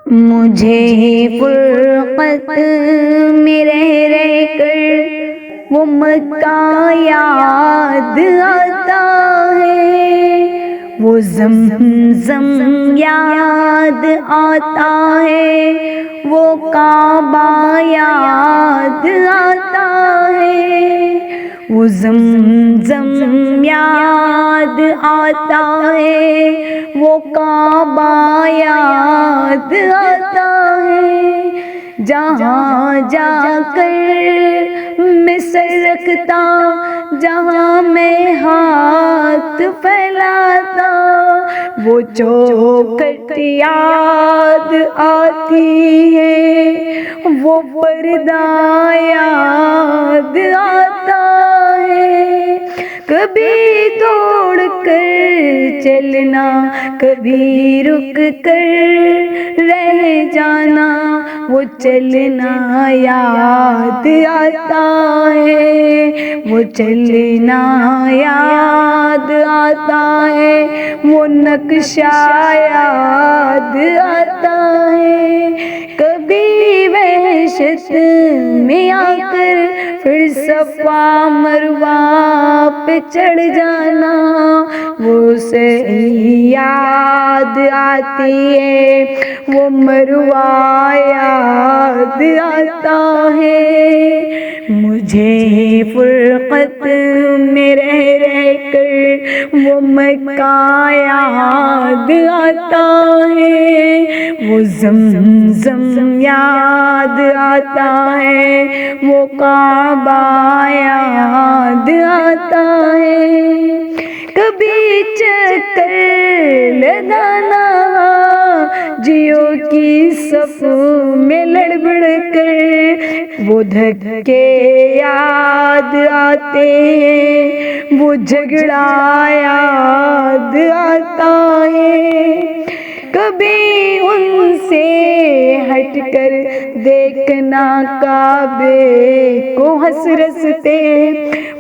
مجھے فرقت میں رہ کر وہ مکہ یاد آتا ہے، وہ زمزم یاد آتا ہے، وہ کعبہ یاد آتا ہے، وہ زمزم یاد آتا ہے، وہ کعبہ یاد آتا ہے۔ جہاں جا کر میں سر رکھتا، جہاں میں ہاتھ پھیلاتا، وہ چوکھٹ یاد آتی ہے، وہ پردہ یاد آتا ہے۔ کبھی دوڑ کر چلنا، کبھی رک کر رہ جانا، وہ چلنا یاد آتا ہے، وہ چلنا یاد آتا ہے، وہ نقشہ یاد آتا ہے۔ کبھی وحشت میں آ کر پھر صفا مروہ پہ چڑھ جانا، وہ سعی یاد آتی ہے، وہ مروہ یاد آتا ہے۔ مجھے فرقت میں رہ کر وہ مکہ یاد آتا ہے، وہ زمزم یاد آتا ہے، وہ کعبہ یاد آتا ہے۔ کبھی چکر لگانا جیو کی صف میں لڑ بڑ کر، وہ دھکے یاد آتے ہیں، وہ جھگڑا یاد آتا ہے۔ کبھی ان سے ہٹ کر دیکھنا کعبے کو حسرت،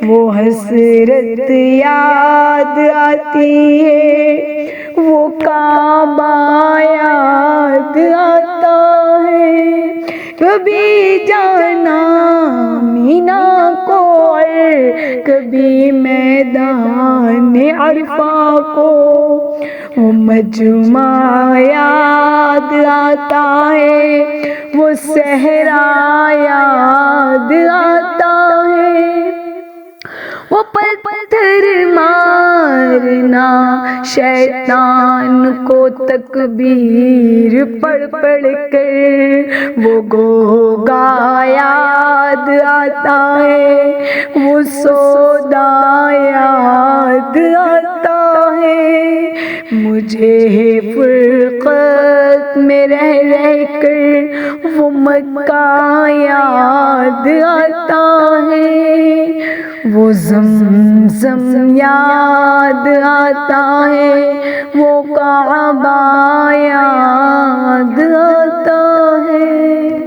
وہ حسرت یاد آتی ہے، وہ کعبہ یاد آتا ہے۔ کبھی جانا مینا کو اور کبھی میدان عرفہ کو، وہ مجمع یاد آتا ہے، وہ صحرا یاد آتا ہے۔ وہ پتھر مارنا شیطان کو تکبیر پڑھ پڑھ کر، وہ گوگا یاد آتا ہے، وہ سودا یاد آتا ہے۔ مجھے فرقت میں رہ کر وہ مکہ یاد آتا ہے، وہ زمزم یاد آتا ہے، وہ کعبہ یاد آتا ہے۔